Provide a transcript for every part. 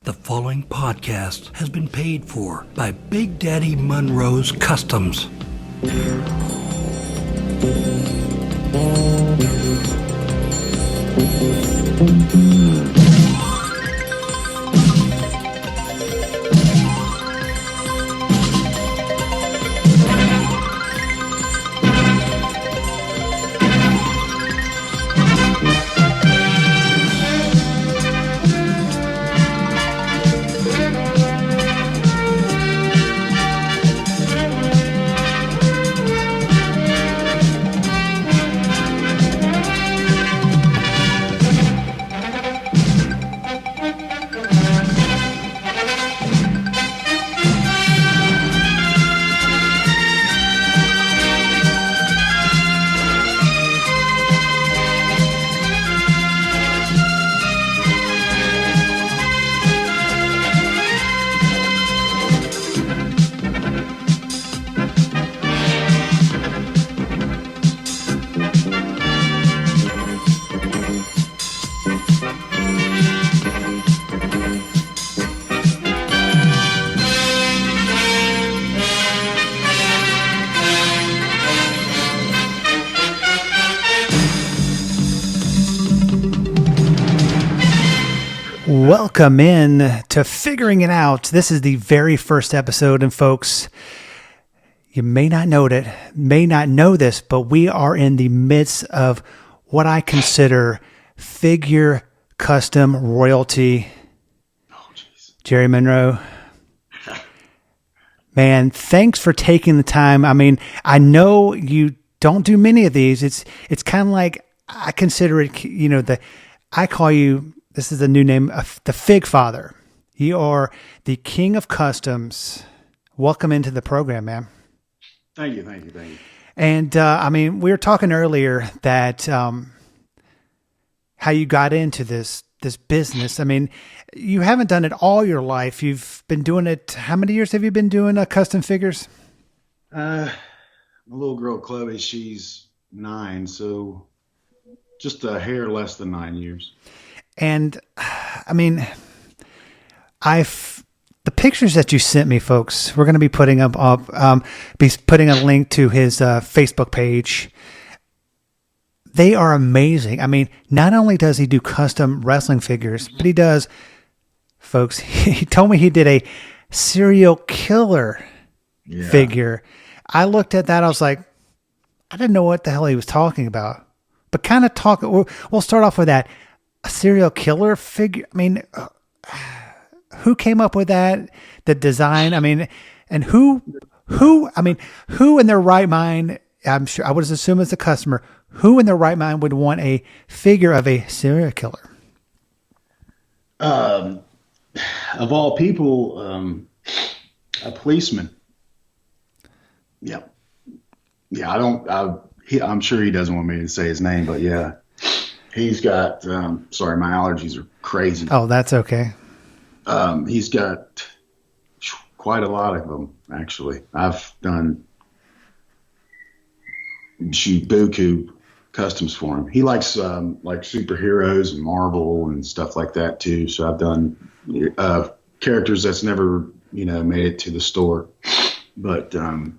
The following podcast has been paid for by Big Daddy Munroe's Customs. Welcome in to Figuring It Out. This is the very first episode, and folks, you may not know this, but we are in the midst of what I consider figure custom royalty. Oh, jeez. Jerry Munroe. Man, thanks for taking the time. I mean, I know you don't do many of these. It's kind of like, I consider it, I call you, this is the new name, the Fig Father. You are the king of customs. Welcome into the program, man. Thank you. And we were talking earlier that how you got into this business. I mean, you haven't done it all your life. You've been doing it. How many years have you been doing custom figures? My little girl Chloe, she's 9, so just a hair less than 9 years. And I mean, the pictures that you sent me, folks, we're going to be putting be putting a link to his Facebook page. They are amazing. I mean, not only does he do custom wrestling figures, but he does, folks, he told me he did a serial killer figure. I looked at that. I was like, I didn't know what the hell he was talking about, but kind of we'll start off with that. A serial killer figure. I mean, who came up with that? The design. I mean, and who in their right mind? I'm sure I would assume as a customer, who in their right mind would want a figure of a serial killer? Of all people, a policeman. Yeah. I'm sure he doesn't want me to say his name, but yeah. He's got, sorry, my allergies are crazy. Oh, that's okay. He's got quite a lot of them, actually. I've done buku customs for him. He likes like superheroes and Marvel and stuff like that too. So I've done characters that's never, made it to the store. But I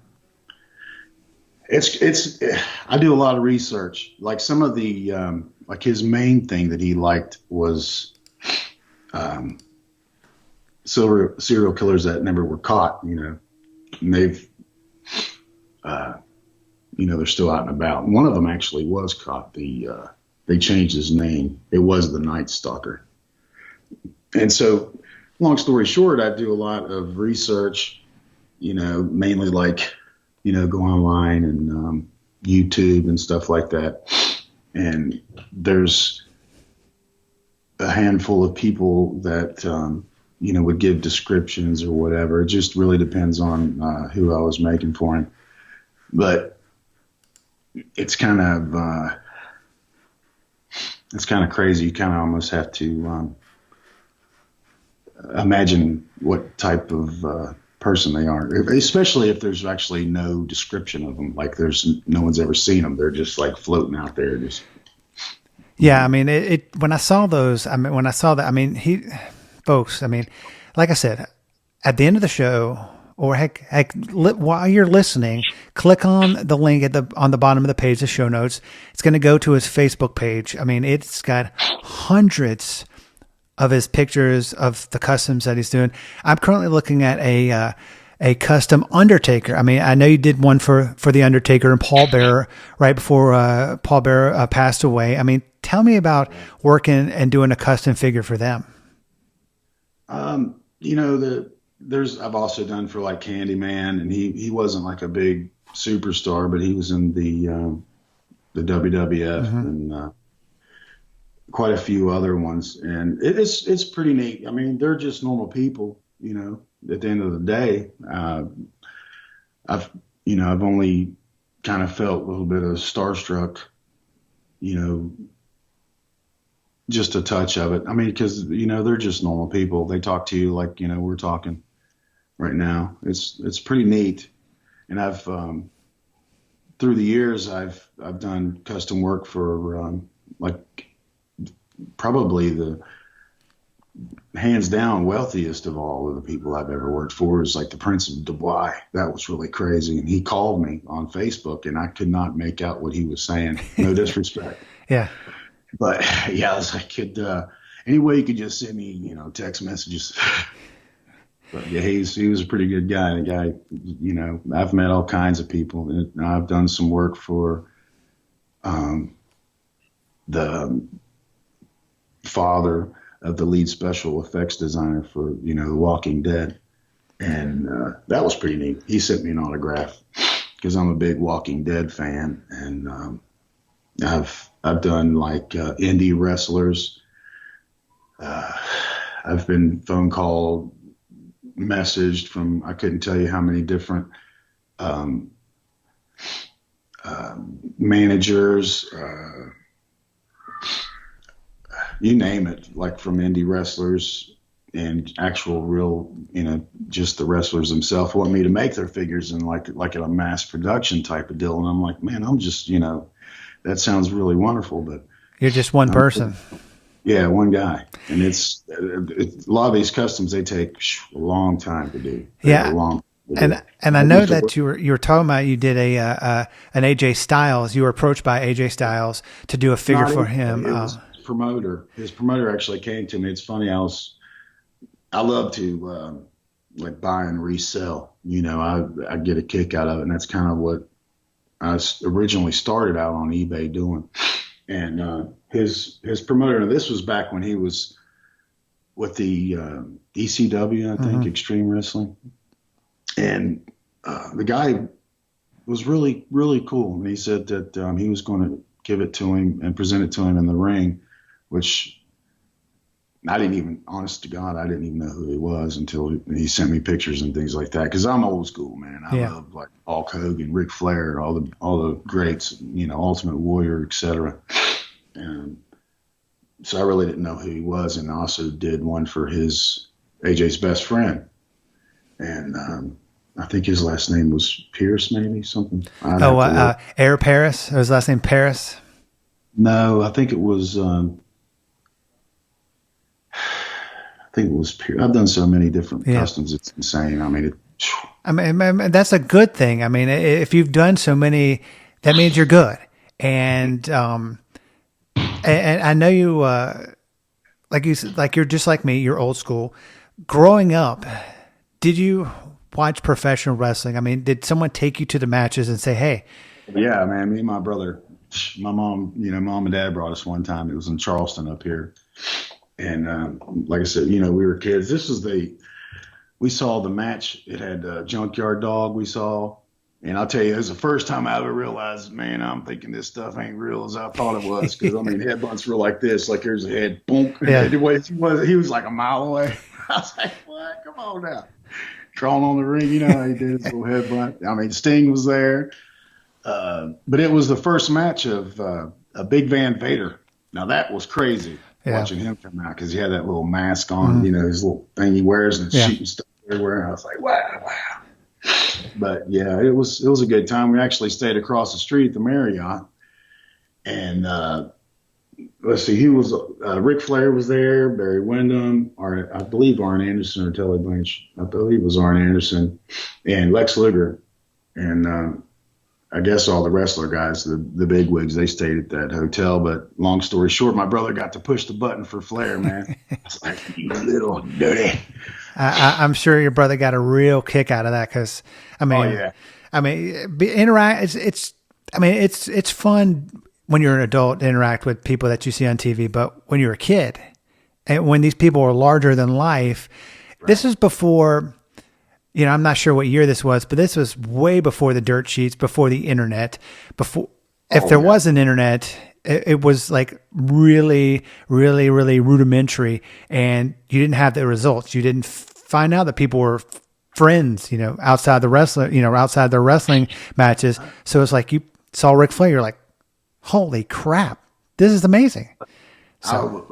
do a lot of research. Like some of the like his main thing that he liked was serial killers that never were caught, and they've they're still out and about. One of them actually was caught. They changed his name. It was the Night Stalker. And so, long story short, I do a lot of research, mainly like go online and YouTube and stuff like that. And there's a handful of people that, would give descriptions or whatever. It just really depends on who I was making for him. But it's kind of crazy. You kind of almost have to imagine what type of person they are, especially if there's actually no description of them. Like no one's ever seen them. They're just like floating out there. Just yeah. I mean, when I saw those, when I saw that, folks, I mean, like I said, at the end of the show, or while you're listening, click on the link on the bottom of the page, the show notes. It's going to go to his Facebook page. I mean, it's got hundreds of his pictures of the customs that he's doing. I'm currently looking at a custom Undertaker. I mean, I know you did one for the Undertaker and Paul Bearer right before Paul Bearer passed away. I mean, tell me about working and doing a custom figure for them. I've also done for like Candyman, and he wasn't like a big superstar, but he was in the WWF and quite a few other ones, and it's pretty neat. I mean, they're just normal people, at the end of the day. I've only kind of felt a little bit of starstruck, just a touch of it. I mean, because, they're just normal people. They talk to you like, we're talking right now. It's pretty neat. And I've, through the years, I've done custom work for, like probably the hands down wealthiest of all of the people I've ever worked for is like the Prince of Dubai. That was really crazy. And he called me on Facebook and I could not make out what he was saying. No disrespect. Yeah. But yeah, I could, any way you could just send me, text messages. But yeah, he was a pretty good guy. The guy, I've met all kinds of people. And I've done some work for the father of the lead special effects designer for, The Walking Dead. And that was pretty neat. He sent me an autograph because I'm a big Walking Dead fan. And I've done like indie wrestlers. I've been phone called, messaged from, I couldn't tell you how many different managers, you name it, like from indie wrestlers and actual real, just the wrestlers themselves want me to make their figures in like a mass production type of deal. And I'm like, man, I'm just, that sounds really wonderful, but you're just one person. Yeah, one guy. And it's a lot of these customs, they take a long time to do. And I know that you were talking about, you did an AJ Styles. You were approached by AJ Styles to do a figure for him. His promoter actually came to me. It's funny. I love to like buy and resell. I get a kick out of it, and that's kind of what I originally started out on eBay doing. And his promoter, this was back when he was with the ECW, I think, Extreme Wrestling. And the guy was really, really cool. And he said that he was going to give it to him and present it to him in the ring, which I didn't even, honest to God, I didn't even know who he was until he sent me pictures and things like that. Because I'm old school, man. I love like Hulk Hogan, Ric Flair, all the greats, Ultimate Warrior, etc. And so I really didn't know who he was, and also did one for AJ's best friend. And I think his last name was Pierce, maybe something. Air Paris. His last name Paris. No, I think it was. Pierce. I've done so many different customs; it's insane. I mean, that's a good thing. I mean, if you've done so many, that means you're good. And I know you, like you're just like me. You're old school. Growing up, did you watch professional wrestling? I mean, did someone take you to the matches and say, "Hey"? Yeah, man. Me and my brother, my mom, mom and dad brought us one time. It was in Charleston up here. And like I said, we were kids. We saw the match. It had Junkyard Dog we saw. And I'll tell you, it was the first time I ever realized, man, I'm thinking this stuff ain't real as I thought it was. Because, headbutts were like this. Like, here's a head, boom. Yeah. He was like a mile away. I was like, what? Come on now. Crawling on the ring, he did his little headbutt. Sting was there. But it was the first match of a Big Van Vader. Now, that was crazy. Yeah. Watching him come out because he had that little mask on, his little thing he wears and shooting stuff everywhere. I was like, wow. But yeah, it was a good time. We actually stayed across the street at the Marriott, and let's see, he was Ric Flair was there, Barry Windham, I believe Arn Anderson or Tully Blanche. I believe it was Arn Anderson and Lex Luger, and I guess all the wrestler guys, the big wigs, they stayed at that hotel. But long story short, my brother got to push the button for Flair, man. I was like, you little dirty. I'm sure your brother got a real kick out of that because, Oh yeah. Interact. It's fun when you're an adult to interact with people that you see on TV, but when you're a kid, and when these people are larger than life, right. This is before. I'm not sure what year this was, but this was way before the dirt sheets, before the internet, if there was an internet, it was like really, really, really rudimentary, and you didn't have the results. You didn't find out that people were friends, outside the wrestling, outside their wrestling matches. So it's like you saw Ric Flair, you're like, holy crap, this is amazing. So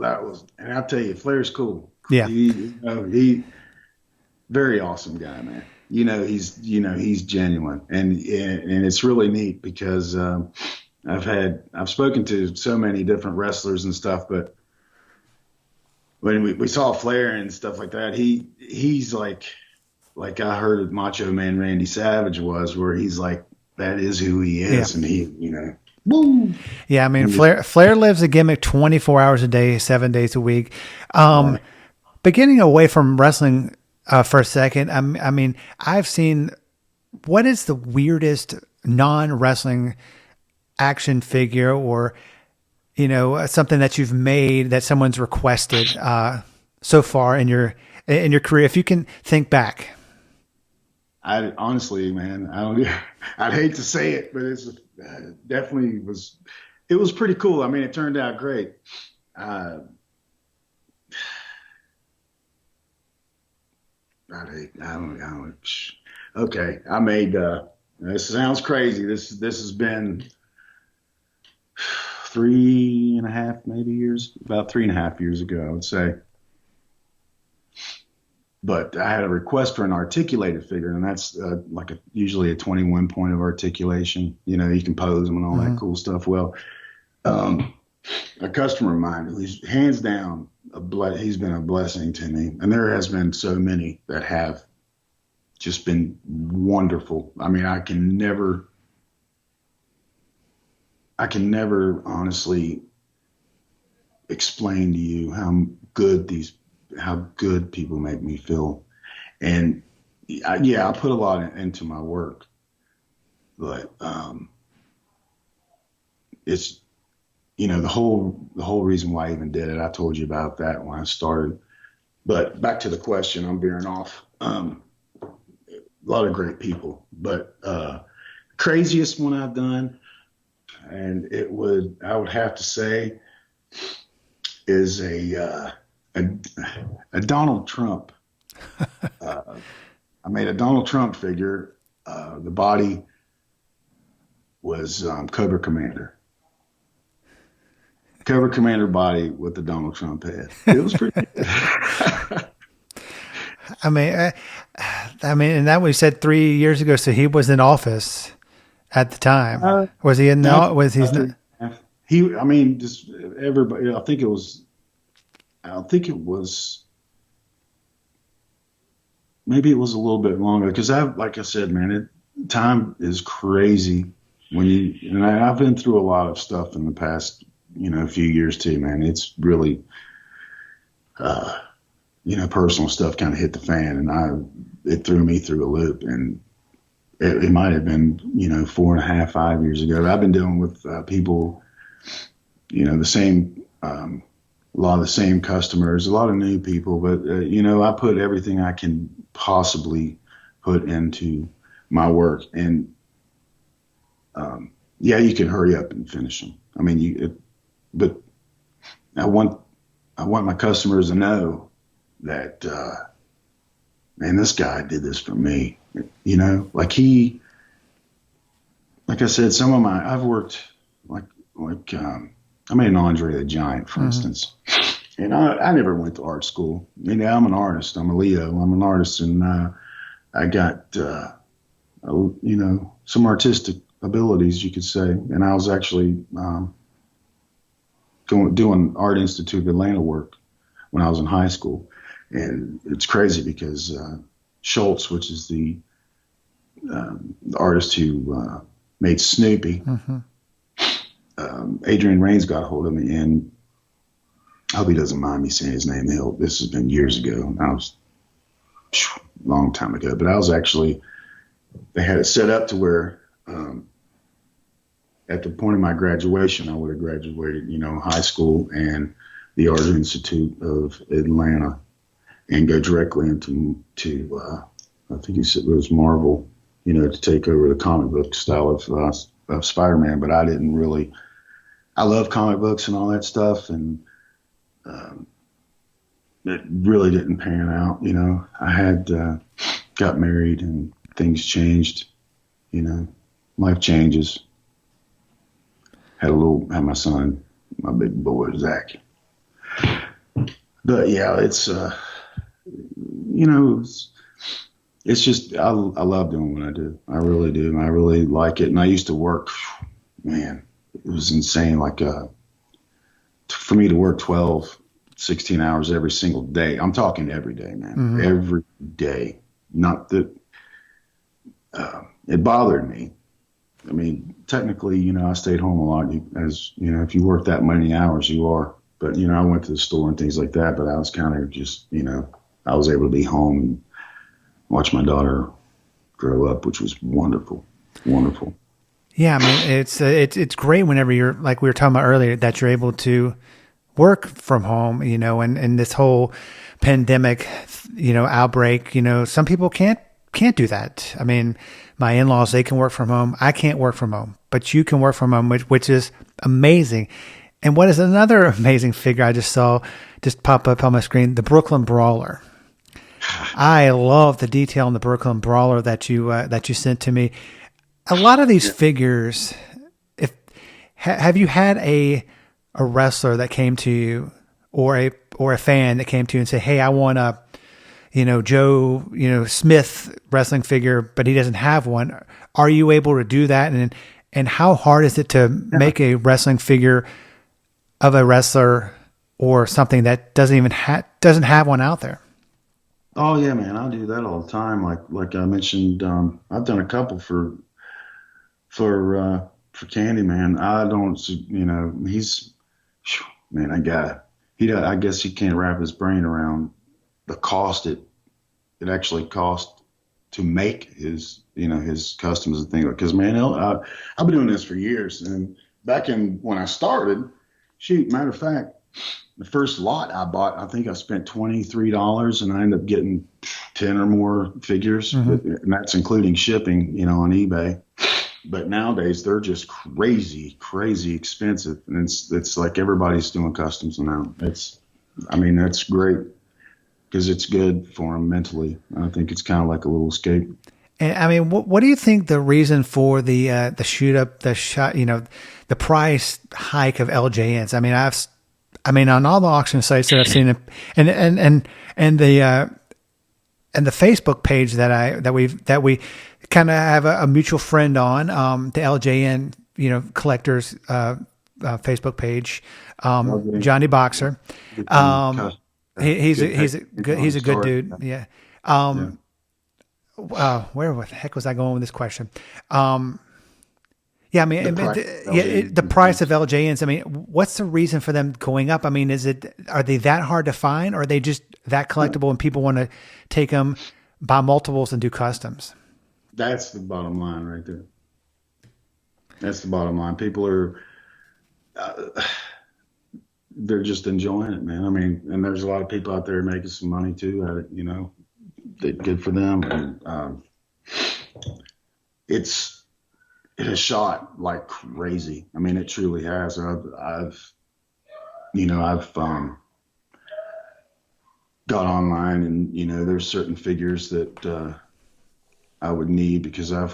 and I'll tell you, Flair's cool. Yeah. He very awesome guy, man. He's genuine, and it's really neat because I've spoken to so many different wrestlers and stuff, but when we saw Flair and stuff like that, he's like I heard Macho Man Randy Savage was, where he's like, that is who he is, and he, woo. Yeah, I mean, Flair lives a gimmick 24 hours a day, 7 days a week. But getting away from wrestling for a second, I've seen, what is the weirdest non-wrestling action figure or, something that you've made that someone's requested so far in your career, if you can think back? I honestly, man, I'd hate to say it, but it's definitely it was pretty cool. I mean, it turned out great. Okay, I made. This sounds crazy. This has been 3.5 maybe years, about 3.5 years ago, I would say. But I had a request for an articulated figure, and that's usually a 21 point of articulation. You can pose them and all that cool stuff. Well, a customer of mine, who's hands down he's been a blessing to me, and there has been so many that have just been wonderful. I mean, I can never honestly explain to you how good people make me feel. And I put a lot into my work, but it's, the whole reason why I even did it, I told you about that when I started. But back to the question, I'm veering off. A lot of great people, but craziest one I've done, and I would have to say, is a Donald Trump. I made a Donald Trump figure. The body was Cobra Commander. Cobra Commander body with the Donald Trump head. It was pretty good. I mean, and that we said 3 years ago. So he was in office at the time. Was he in? No, was he? He. I mean, just everybody. I think it was. Maybe it was a little bit longer because like I said, man, time is crazy and I've been through a lot of stuff in the past, few years too, man. It's really, personal stuff kind of hit the fan, and it threw me through a loop, and it might have been, 4.5, 5 years ago. I've been dealing with people, the same, a lot of the same customers, a lot of new people, but I put everything I can possibly put into my work, and you can hurry up and finish them. I mean, but I want my customers to know that, man, this guy did this for me. Like I said, I've worked I made an Andre the Giant, for instance. And I never went to art school. I'm an artist. I'm a Leo. I'm an artist, and I got some artistic abilities, you could say. And I was actually doing Art Institute of Atlanta work when I was in high school. And it's crazy because Schultz, which is the artist who made Snoopy, Adrian Raines got a hold of me, and I hope he doesn't mind me saying his name. This has been years ago. I was a long time ago, but I was actually, they had it set up to where at the point of my graduation, I would have graduated, high school and the Art Institute of Atlanta, and go directly into I think he said it was Marvel, to take over the comic book style of Spider-Man. But I didn't really. I love comic books and all that stuff, and it really didn't pan out. I had got married and things changed. Life changes. Had my son, my big boy Zach. But yeah, it's it's just I love doing what I do. I really do. I really like it. And I used to work, man, it was insane. Like for me to work 12, 16 hours every single day. I'm talking every day, man. Every day. Not that it bothered me. I mean, technically, I stayed home a lot. If you work that many hours, you are. But, I went to the store and things like that. But I was kind of just, I was able to be home and watch my daughter grow up, which was wonderful, wonderful. Yeah, I mean, it's great whenever you're, like we were talking about earlier, that you're able to work from home, and this whole pandemic, outbreak, some people can't do that. I mean, my in-laws, they can work from home. I can't work from home, but you can work from home, which is amazing. And what is another amazing figure I just saw just pop up on my screen? The Brooklyn Brawler. I love the detail in the Brooklyn Brawler that you sent to me. A lot of these figures, have you had a wrestler that came to you or a fan that came to you and say, "Hey, I want a Joe, Smith wrestling figure, but he doesn't have one." Are you able to do that? And how hard is it to make a wrestling figure of a wrestler or something that doesn't have one out there? Oh yeah, man, I do that all the time. Like I mentioned, I've done a couple for Candyman. I don't, he's, man, I guess he can't wrap his brain around the cost it actually cost to make his customs and things. Because man, I've been doing this for years, and back when I started, matter of fact, the first lot I bought, I think I spent $23, and I ended up getting 10 or more figures, and that's including shipping, on eBay. But nowadays they're just crazy expensive, and it's like everybody's doing customs now. That's great because it's good for them mentally. I think it's kind of like a little escape. And I mean, what do you think the reason for the price hike of LJNs? I mean, on all the auction sites that I've seen, and the Facebook page that we kind of have a mutual friend on, the LJN collectors Facebook page, Johnny Boxer. He's a good dude. Yeah. Where the heck was I going with this question? Yeah, I mean, the price of LJNs. I mean, what's the reason for them going up? I mean, are they that hard to find, or are they just that collectible and people want to take them, buy multiples, and do customs? That's the bottom line right there. That's the bottom line. People are, they're just enjoying it, man. I mean, and there's a lot of people out there making some money too at it. Good for them. And it has shot like crazy. I mean, it truly has. I've got online, and there's certain figures that I would need because I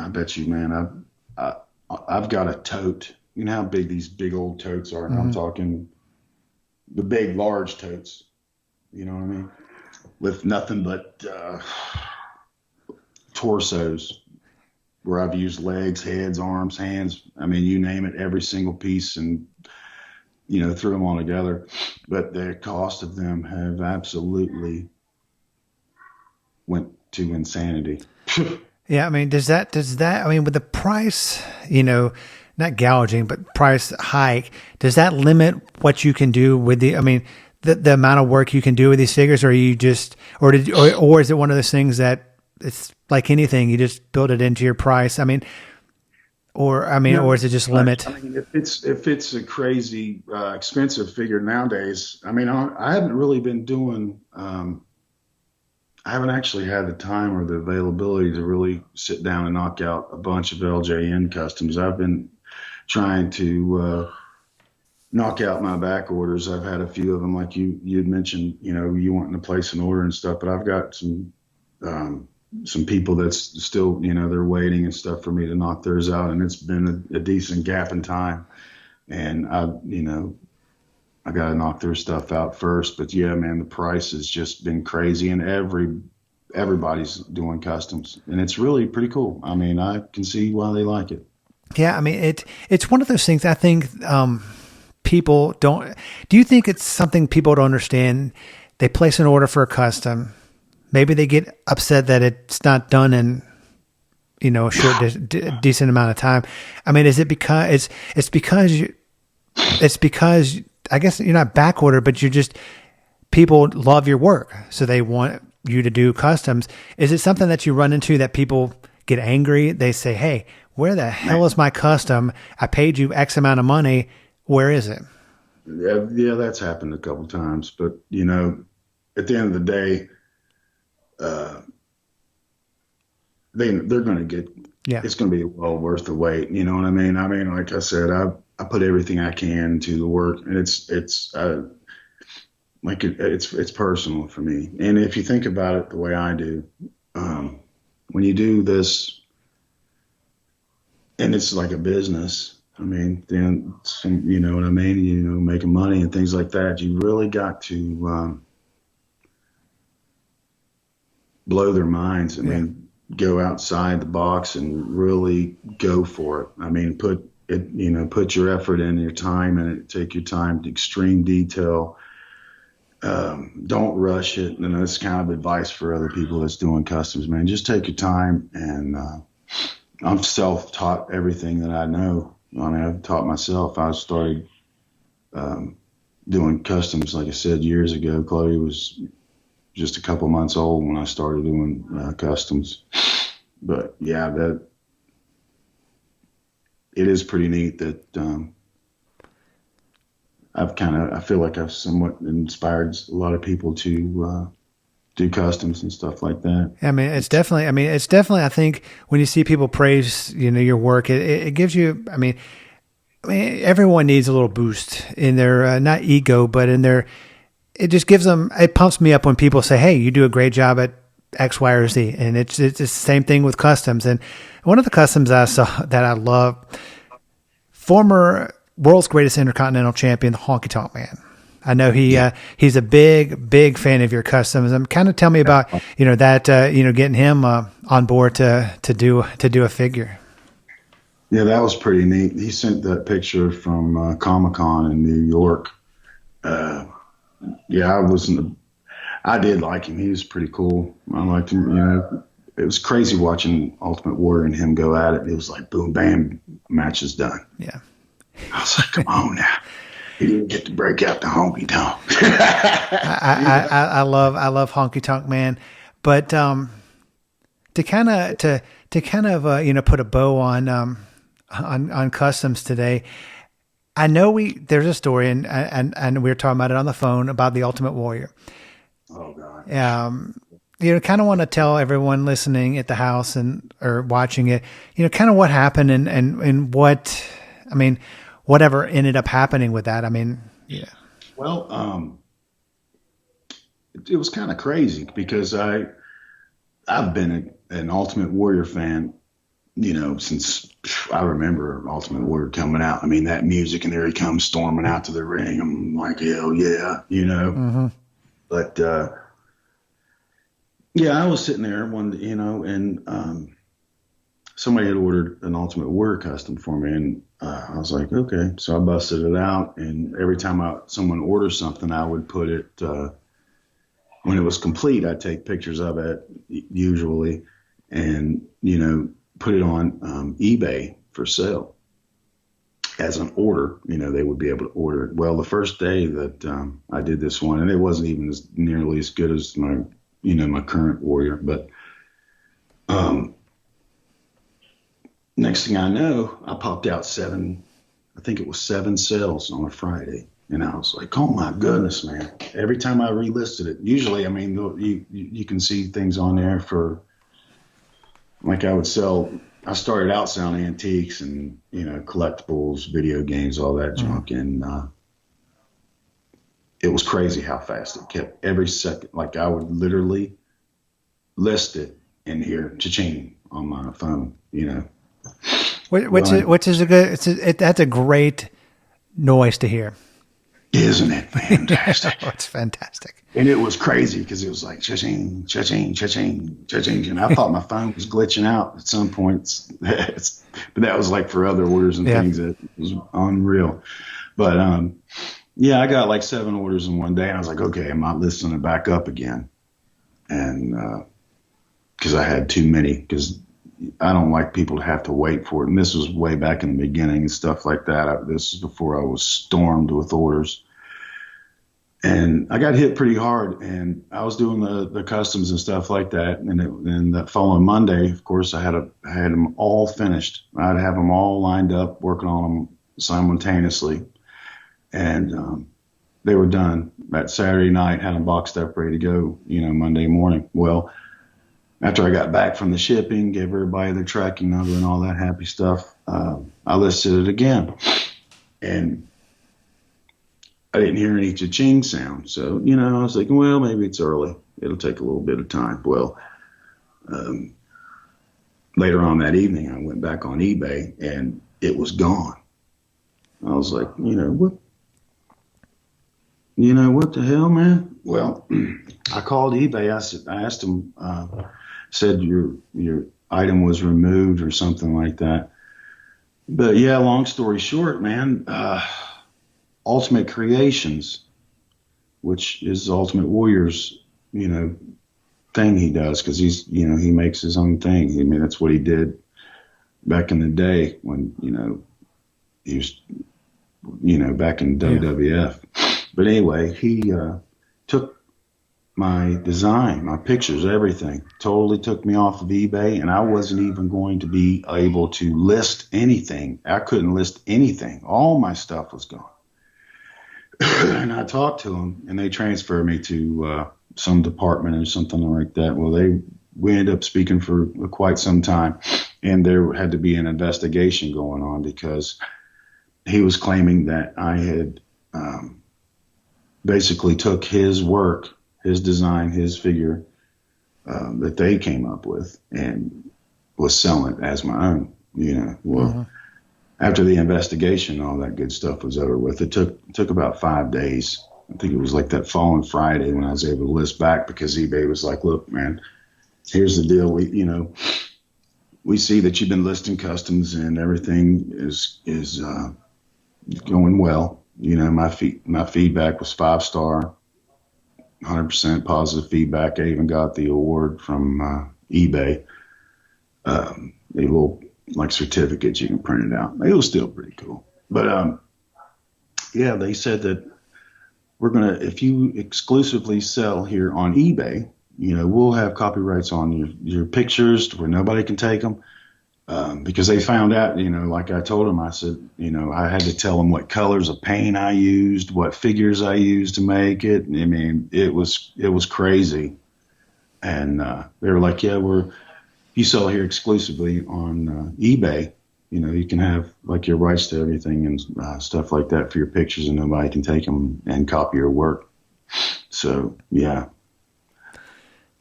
bet you, man, I've got a tote. You know how big these big old totes are? I'm talking the big, large totes. You know what I mean? With nothing but torsos, where I've used legs, heads, arms, hands. I mean, you name it, every single piece, and threw them all together, but the cost of them have absolutely went to insanity. Yeah, I mean, I mean, with the price, not gouging, but price hike, does that limit what you can do with I mean, the amount of work you can do with these figures, or you just, or is it one of those things that it's like anything, you just build it into your price? I mean, or is it just limit? I mean, if it's a crazy expensive figure nowadays, I mean, I haven't really been doing. I haven't actually had the time or the availability to really sit down and knock out a bunch of LJN customs. I've been trying to knock out my back orders. I've had a few of them, like you had mentioned. You wanting to place an order and stuff, but I've got some people that's still, they're waiting and stuff for me to knock theirs out, and it's been a decent gap in time. And I got to knock their stuff out first. But yeah, man, the price has just been crazy, and everybody's doing customs, and it's really pretty cool. I mean, I can see why they like it. Yeah, I mean, it's one of those things. I think people don't. Do you think it's something people don't understand? They place an order for a custom. Maybe they get upset that it's not done in, a short, decent amount of time. I mean, is it because it's because I guess you're not back order, but people love your work, so they want you to do customs. Is it something that you run into that people get angry? They say, "Hey, where the hell is my custom? I paid you X amount of money. Where is it?" Yeah, that's happened a couple times, but at the end of the day, they're going to get. Yeah. It's going to be well worth the wait. You know what I mean? I mean, like I said, I put everything I can into the work, and it's personal for me. And if you think about it the way I do, when you do this, and it's like a business. I mean, then you know what I mean. Making money and things like that. You really got to blow their minds. I mean, go outside the box and really go for it. I mean, put your effort in, your time in it. Take your time to extreme detail. Don't rush it. And that's kind of advice for other people that's doing customs, man. Just take your time. And I'm self-taught everything that I know. I mean, I've taught myself. I started doing customs, like I said, years ago. Chloe was just a couple months old when I started doing customs. But yeah, it is pretty neat that I feel like I've somewhat inspired a lot of people to do customs and stuff like that. I mean, it's definitely, I think when you see people praise, your work, it gives you, I mean, everyone needs a little boost in their, not ego, but in their, it just gives them, it pumps me up when people say, "Hey, you do a great job at X, Y, or Z." And it's the same thing with customs. And one of the customs I saw that I love, former world's greatest intercontinental champion, the Honky Tonk Man. I know he's a big fan of your customs. Kind of tell me about, that, getting him on board to do a figure. Yeah, that was pretty neat. He sent that picture from Comic-Con in New York. Yeah, I did like him. He was pretty cool. I liked him. It was crazy watching Ultimate Warrior and him go at it. It was like boom, bam, match is done. Yeah. I was like, come on now. He didn't get to break out the honky tonk. I love Honky Tonk Man, but to kind of put a bow on customs today. I know there's a story and we were talking about it on the phone about the Ultimate Warrior. Oh God. Kind of want to tell everyone listening at the house or watching it, kind of what happened and what, I mean, whatever ended up happening with that. I mean, yeah. Well, it was kind of crazy because I've been an Ultimate Warrior fan, since I remember Ultimate Warrior coming out. I mean, that music, and there he comes storming out to the ring. I'm like, hell yeah, Mm-hmm. But yeah, I was sitting there one, and somebody had ordered an Ultimate Warrior custom for me, and I was like, okay. So I busted it out, and every time someone orders something, I would put it when it was complete. I'd take pictures of it usually, and put it on eBay for sale as an order. They would be able to order it. Well, the first day that I did this one, and it wasn't even nearly as good as my current Warrior, but next thing I know, I popped out I think it was 7 sales on a Friday. And I was like, oh my goodness, man. Every time I relisted it, usually, I mean, you can see things on there for, like I started out selling antiques and, collectibles, video games, all that junk. And it was crazy how fast it kept every second. Like I would literally list it and hear cha-ching on my phone, Which is a good, that's a great noise to hear. Isn't it fantastic? Oh, it's fantastic. And it was crazy because it was like cha-ching, cha-ching, cha-ching, cha-ching. And I thought my phone was glitching out at some points. But that was like for other orders and things. It was unreal. But I got like 7 orders in one day. And I was like, okay, I'm not listing it back up again. And because I had too many, because I don't like people to have to wait for it. And this was way back in the beginning and stuff like that. This is before I was stormed with orders. And I got hit pretty hard, and I was doing the customs and stuff like that. And that following Monday, of course, I had them all finished. I'd have them all lined up, working on them simultaneously. And they were done. That Saturday night, had them boxed up, ready to go, Monday morning. Well, after I got back from the shipping, gave everybody their tracking number and all that happy stuff, I listed it again. And I didn't hear any cha-ching sound. So, I was thinking, well, maybe it's early. It'll take a little bit of time. Well, later on that evening, I went back on eBay and it was gone. I was like, what? What the hell, man? Well, I called eBay. I asked them, said your item was removed or something like that. But yeah, long story short, man, Ultimate Creations, which is Ultimate Warrior's, thing he does, because he's, he makes his own thing. I mean, that's what he did back in the day when, he was, back in WWF. But anyway, he took my design, my pictures, everything, totally took me off of eBay, and I wasn't even going to be able to list anything. I couldn't list anything. All my stuff was gone. And I talked to them, and they transferred me to some department or something like that. Well, we ended up speaking for quite some time, and there had to be an investigation going on because he was claiming that I had basically took his work, his design, his figure that they came up with, and was selling it as my own. Well, after the investigation, all that good stuff was over with. It took about 5 days. I think it was like that following Friday when I was able to list back, because eBay was like, look, man, here's the deal. We see that you've been listing customs and everything is going well. My feedback was 5-star, 100% positive feedback. I even got the award from eBay, a little like certificate you can print it out. It was still pretty cool. But they said that if you exclusively sell here on eBay, we'll have copyrights on your pictures to where nobody can take them. Because they found out, like I told them, I said, I had to tell them what colors of paint I used, what figures I used to make it. I mean, it was crazy. And they were like, yeah, you sell here exclusively on eBay, you can have like your rights to everything and stuff like that for your pictures, and nobody can take them and copy your work. So, yeah.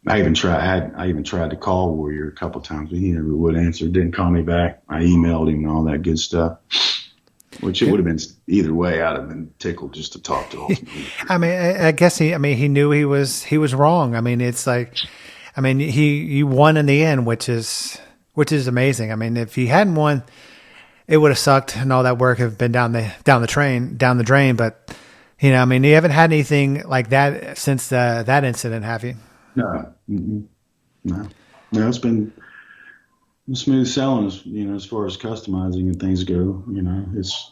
I even tried to call Warrior a couple of times, but he never would answer. Didn't call me back. I emailed him and all that good stuff. Which it would have been either way. I'd have been tickled just to talk to him. I mean, I guess he knew he was wrong. I mean, it's like, he won in the end, which is which is amazing. I mean, if you hadn't won, it would have sucked, and all that work have been down the drain. But I mean, you haven't had anything like that since that incident, have you? No, no, no. It's been smooth sailing, as far as customizing and things go.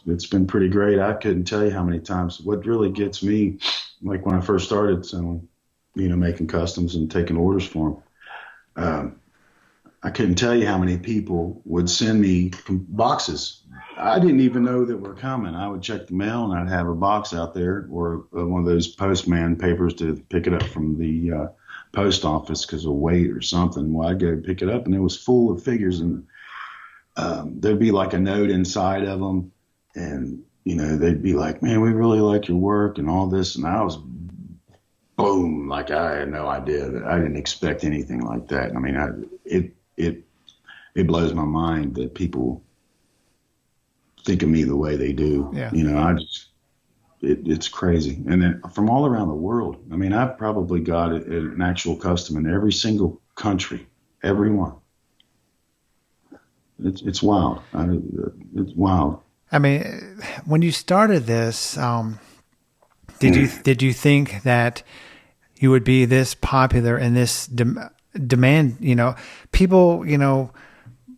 It's been pretty great. I couldn't tell you how many times. What really gets me, like when I first started selling, making customs and taking orders for them. I couldn't tell you how many people would send me boxes. I didn't even know that were coming. I would check the mail and I'd have a box out there, or one of those postman papers to pick it up from the post office because of weight or something. Well, I'd go pick it up and it was full of figures, and there'd be like a note inside of them, and they'd be like, "Man, we really like your work and all this," and I was boom, like I had no idea that I didn't expect anything like that. I mean, it blows my mind that people think of me the way they do. Yeah. It's crazy. And then from all around the world. I mean, I've probably got an actual custom in every single country, every one. It's wild. It's wild. I mean, when you started this, did you think that you would be this popular and this demand? People,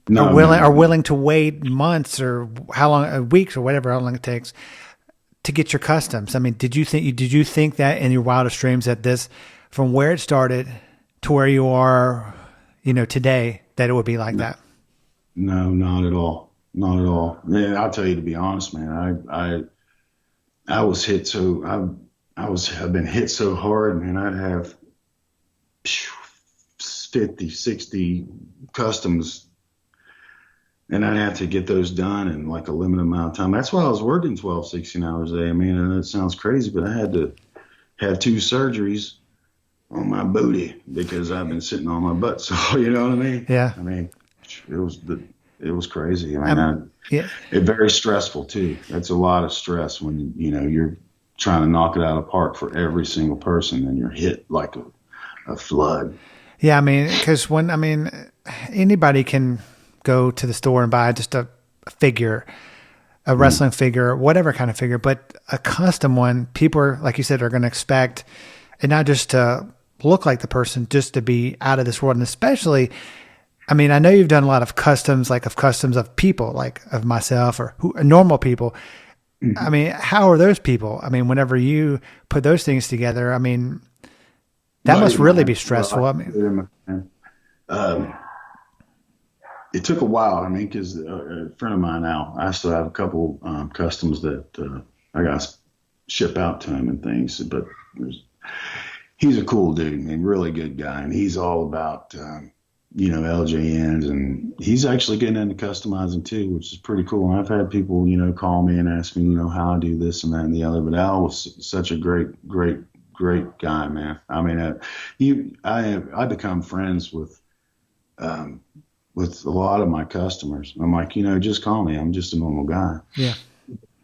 are willing to wait months or how long, weeks or whatever, how long it takes to get your customs. I mean, did you think that in your wildest dreams that this, from where it started to where you are, today, that it would be like that? No, not at all. Not at all. Man, I'll tell you, to be honest, man, I was hit I've been hit so hard, man. I'd have 50, 60 customs, and I'd have to get those done in like a limited amount of time. That's why I was working 12, 16 hours a day. I mean, and it sounds crazy, but I had to have 2 surgeries on my booty because I've been sitting on my butt. So, you know what I mean? Yeah. I mean, it was crazy. I mean, yeah. It's very stressful too. That's a lot of stress when, you're trying to knock it out of the park for every single person and you're hit like a flood. Yeah. I mean, because anybody can go to the store and buy just a figure, a wrestling figure, whatever kind of figure, but a custom one, people are, like you said, are going to expect, and not just to look like the person, just to be out of this world. And especially, I mean, I know you've done a lot of customs, like of customs of people, like of myself or normal people. Mm-hmm. I mean, how are those people? I mean, whenever you put those things together, I mean, that must really be stressful. Well, it took a while. I mean, because a friend of mine now, I still have a couple customs that I got to ship out to him and things. But he's a cool dude, and really good guy, and he's all about LJNs, and he's actually getting into customizing too, which is pretty cool. And I've had people, call me and ask me, how I do this and that and the other. But Al was such a great guy, man. I mean, I become friends with a lot of my customers. I'm like, just call me. I'm just a normal guy. Yeah.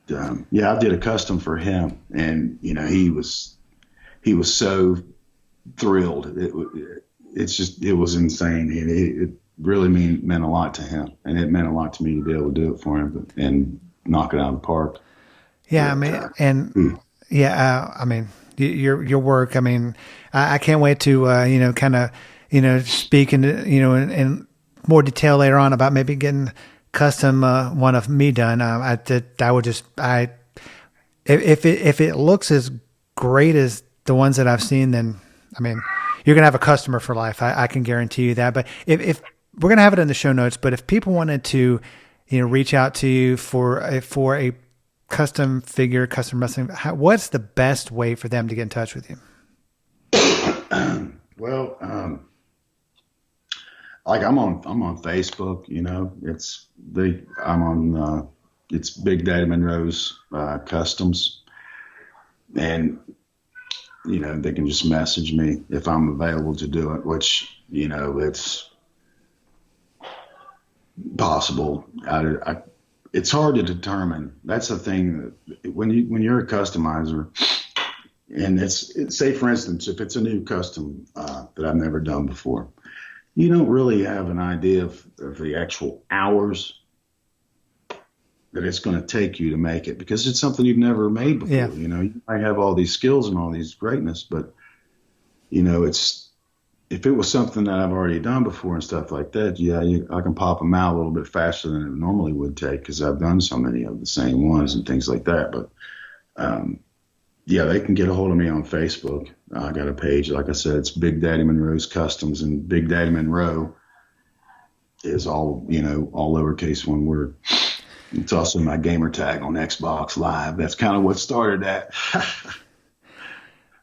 I did a custom for him, and he was so thrilled. It was insane. It really meant a lot to him, and it meant a lot to me to be able to do it for him and knock it out of the park. Yeah, but, I mean, your work. I mean, I can't wait to kind of speak in more detail later on about maybe getting custom one of me done. If it looks as great as the ones that I've seen, then I mean, you're gonna have a customer for life. I can guarantee you that. But if we're gonna have it in the show notes, but if people wanted to, reach out to you for a custom figure, custom wrestling, what's the best way for them to get in touch with you? Well, like I'm on Facebook, it's Big Daddy Munroe's Customs, and they can just message me if I'm available to do it, which it's possible. It's hard to determine. That's the thing that when you're a customizer, and it's say for instance, if it's a new custom that I've never done before, you don't really have an idea of the actual hours that it's going to take you to make it because it's something you've never made Yeah. before. You know, you might have all these skills and all these greatness, but it's if it was something that I've already done before and stuff like that, yeah, I can pop them out a little bit faster than it normally would take because I've done so many of the same ones and things like that. But yeah, they can get a hold of me on Facebook. I got a page, like I said, it's Big Daddy Munroe's Customs, and Big Daddy Munroe is all all lowercase one word. It's also my gamer tag on Xbox Live. That's kind of what started that.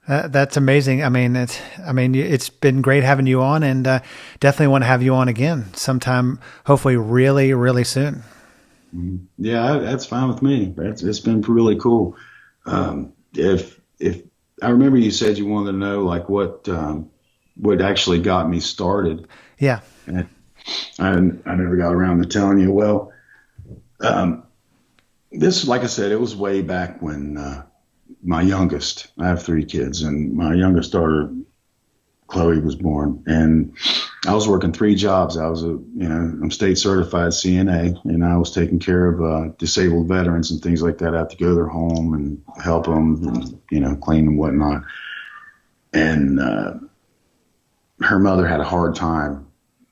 That's amazing. I mean, it's been great having you on, and definitely want to have you on again sometime. Hopefully, really, really soon. Yeah, that's fine with me. It's been really cool. If I remember, you said you wanted to know like what actually got me started. Yeah. And I never got around to telling you. Well, this, like I said, it was way back when my youngest, I have 3 kids, and my youngest daughter, Chloe, was born. And I was working 3 jobs. I was I'm state certified CNA, and I was taking care of disabled veterans and things like that. I have to go to their home and help them and, clean and whatnot. And her mother had a hard time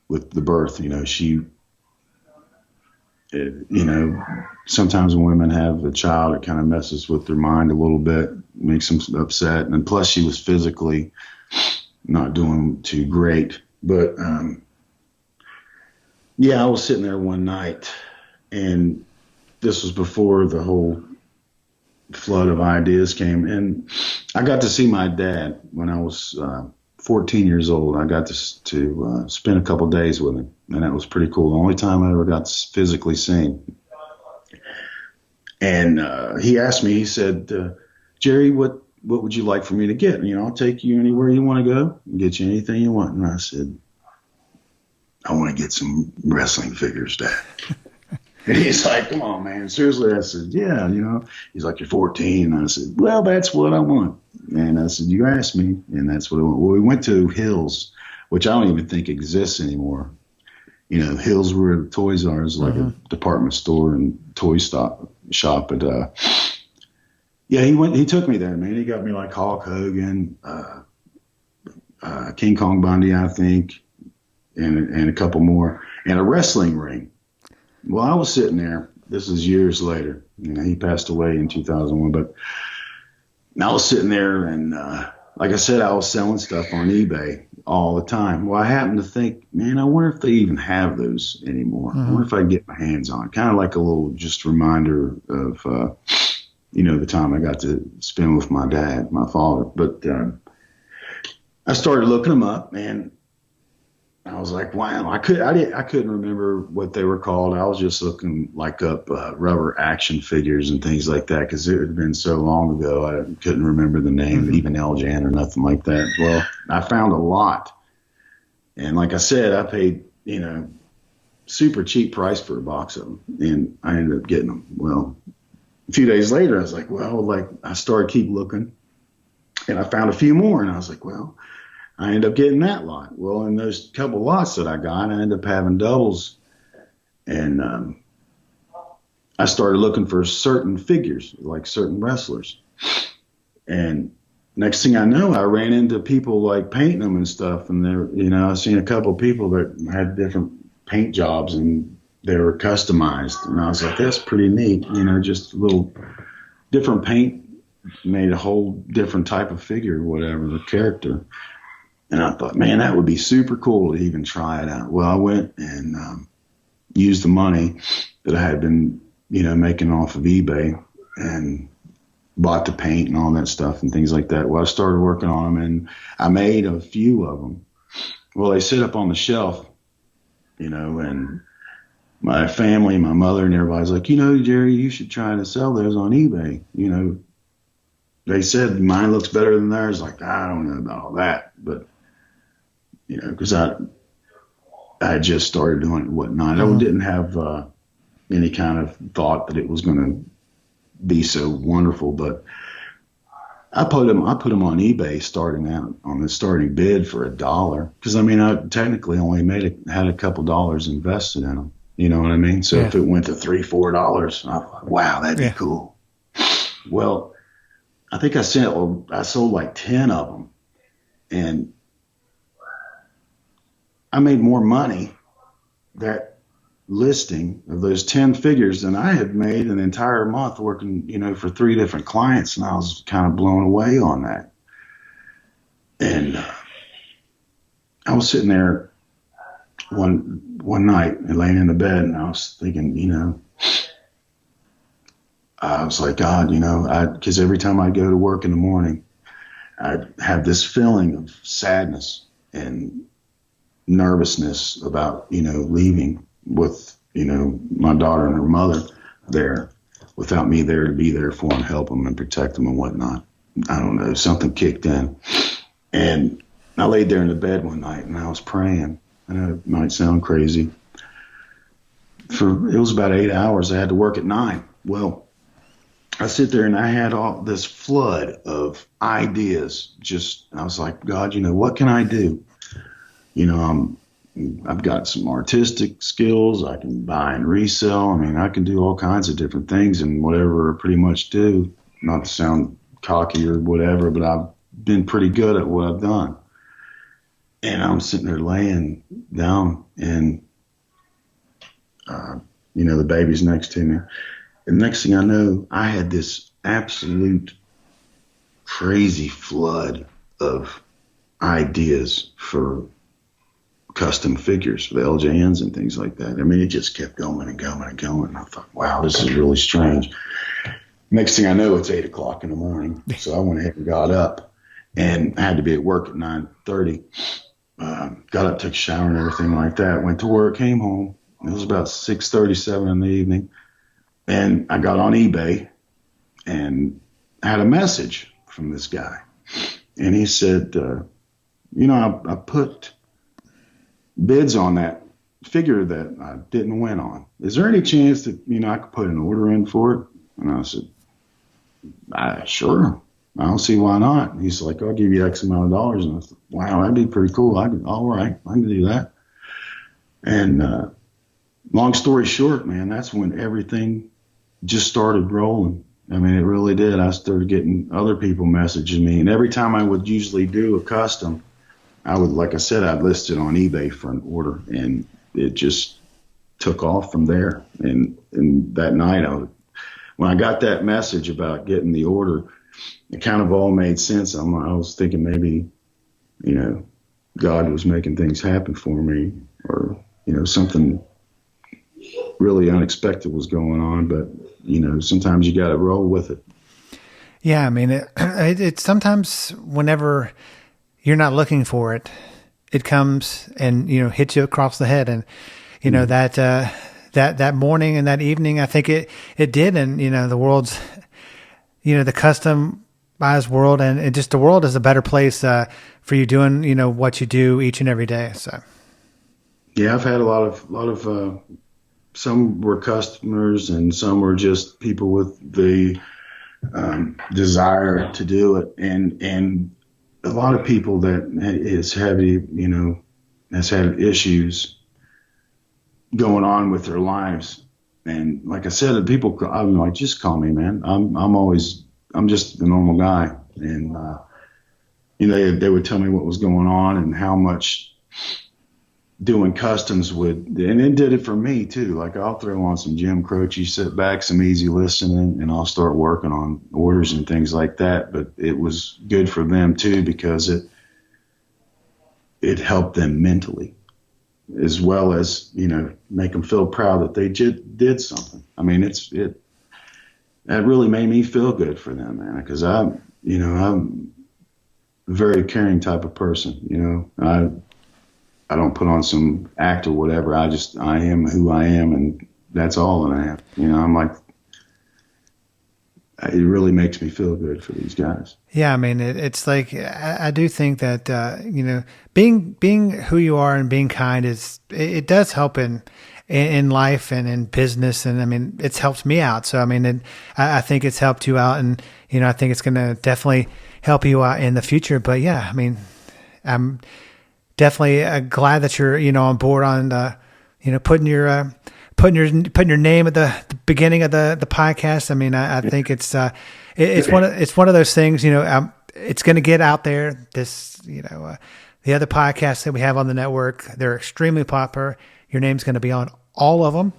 with the birth. Sometimes when women have a child, it kind of messes with their mind a little bit, makes them upset. And plus she was physically not doing too great. But, yeah, I was sitting there one night, and this was before the whole flood of ideas came. And I got to see my dad when I was 14 years old. I got to spend a couple days with him, and that was pretty cool. The only time I ever got to physically see him. And he asked me, he said, Jerry, what would you like for me to get? I'll take you anywhere you want to go and get you anything you want. And I said, I want to get some wrestling figures, Dad. And he's like, come on, man. Seriously? I said, yeah, He's like, you're 14. And I said, well, that's what I want. And I said, you asked me, and that's what I want. Well, we went to Hills, which I don't even think exists anymore. Hills where the Toys R Us, like a department store and toy shop. But yeah, he took me there, man. He got me like Hulk Hogan, King Kong Bundy, I think, and a couple more, and a wrestling ring. Well, I was sitting there. This is years later. He passed away in 2001, but I was sitting there, and like I said, I was selling stuff on eBay all the time. Well, I happened to think, man, I wonder if they even have those anymore. I wonder if I can get my hands on it. Kind of like a little just reminder of, the time I got to spend with my dad, my father. But I started looking them up, and I was like, wow, I couldn't remember what they were called. I was just looking up rubber action figures and things like that because it had been so long ago. I couldn't remember the name, even Eljan or nothing like that. Well, I found a lot. And like I said, I paid, super cheap price for a box of them, and I ended up getting them. Well, a few days later, I was like, I started keep looking, and I found a few more, and I was like, well, I ended up getting that lot. Well, in those couple lots that I got, I ended up having doubles. And I started looking for certain figures, like certain wrestlers. And next thing I know, I ran into people like painting them and stuff. And I seen a couple of people that had different paint jobs and they were customized. And I was like, that's pretty neat. Just a little different paint made a whole different type of figure, whatever, the character. And I thought, man, that would be super cool to even try it out. Well, I went and used the money that I had been, making off of eBay and bought the paint and all that stuff and things like that. Well, I started working on them, and I made a few of them. Well, they sit up on the shelf, and my family, my mother, and everybody's like, Jerry, you should try to sell those on eBay. They said mine looks better than theirs. Like, I don't know about all that, but because I had just started doing it and whatnot. I didn't have any kind of thought that it was going to be so wonderful. But I put them on eBay starting out on the starting bid for $1. Cause I mean, I technically only had a couple dollars invested in them. You know what I mean? So Yeah. if it went to $3, $4, I thought, wow, that'd be Yeah. cool. Well, I think I sold like 10 of them, and I made more money that listing of those 10 figures than I had made an entire month working, for 3 different clients. And I was kind of blown away on that. And I was sitting there one night and laying in the bed, and I was thinking, I was like, God, because every time I go to work in the morning, I have this feeling of sadness and nervousness about, leaving with, my daughter and her mother there without me there to be there for them, help them and protect them and whatnot. I don't know, something kicked in. And I laid there in the bed one night and I was praying. I know it might sound crazy. It was about 8 hours. I had to work at 9. Well, I sit there and I had all this flood of ideas. I was like, God, what can I do? I've got some artistic skills. I can buy and resell. I mean, I can do all kinds of different things and whatever I pretty much do. Not to sound cocky or whatever, but I've been pretty good at what I've done. And I'm sitting there laying down, and the baby's next to me. And next thing I know, I had this absolute crazy flood of ideas for custom figures for the LJNs and things like that. I mean, it just kept going and going and going. And I thought, wow, this is really strange. Next thing I know, it's 8 o'clock in the morning. So I went ahead and got up, and I had to be at work at 9:30. Got up, took a shower and everything like that. Went to work, came home. It was about 6:37 in the evening. And I got on eBay and had a message from this guy. And he said, I put bids on that figure that I didn't win on. Is there any chance that, I could put an order in for it? And I said, sure. I don't see why not. And he's like, I'll give you X amount of dollars. And I thought, wow, that'd be pretty cool. All right, I can do that. And long story short, man, that's when everything just started rolling. I mean, it really did. I started getting other people messaging me. And every time I would usually do a custom, like I said, I'd list it on eBay for an order, and it just took off from there. And that night, when I got that message about getting the order, it kind of all made sense. I was thinking maybe, God was making things happen for me, or, something really unexpected was going on. But, sometimes you got to roll with it. Yeah. I mean, it sometimes whenever you're not looking for it, it comes and, hits you across the head. And, that morning and that evening, I think it did. And, the world's, the customized world, and just the world is a better place for you doing, what you do each and every day. So, yeah, I've had a lot of some were customers and some were just people with the desire to do it, and a lot of people that is heavy, has had issues going on with their lives. And like I said, people, I'm like, just call me, man. I'm just a normal guy. And, they would tell me what was going on and how much doing customs and it did it for me too. Like, I'll throw on some Jim Croce, sit back, some easy listening, and I'll start working on orders and things like that. But it was good for them too, because it helped them mentally, as well as, make them feel proud that they did something. I mean, that really made me feel good for them, man, because I'm a very caring type of person. I don't put on some act or whatever. I am who I am, and that's all that I am. I'm like, it really makes me feel good for these guys. Yeah, I mean, it's like I do think that being who you are and being kind it does help in life and in business, and I mean, it's helped me out. So I mean, I think it's helped you out, and I think it's going to definitely help you out in the future. But yeah, I mean, I'm definitely glad that you're on board on putting your name at the beginning of the podcast. I mean, I think it's one of those things. It's going to get out there. The other podcasts that we have on the network, they're extremely popular. Your name's going to be on all of them,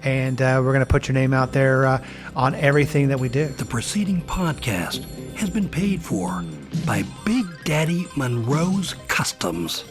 and we're going to put your name out there on everything that we do. The preceding podcast has been paid for by Big Daddy Munroe's Customs.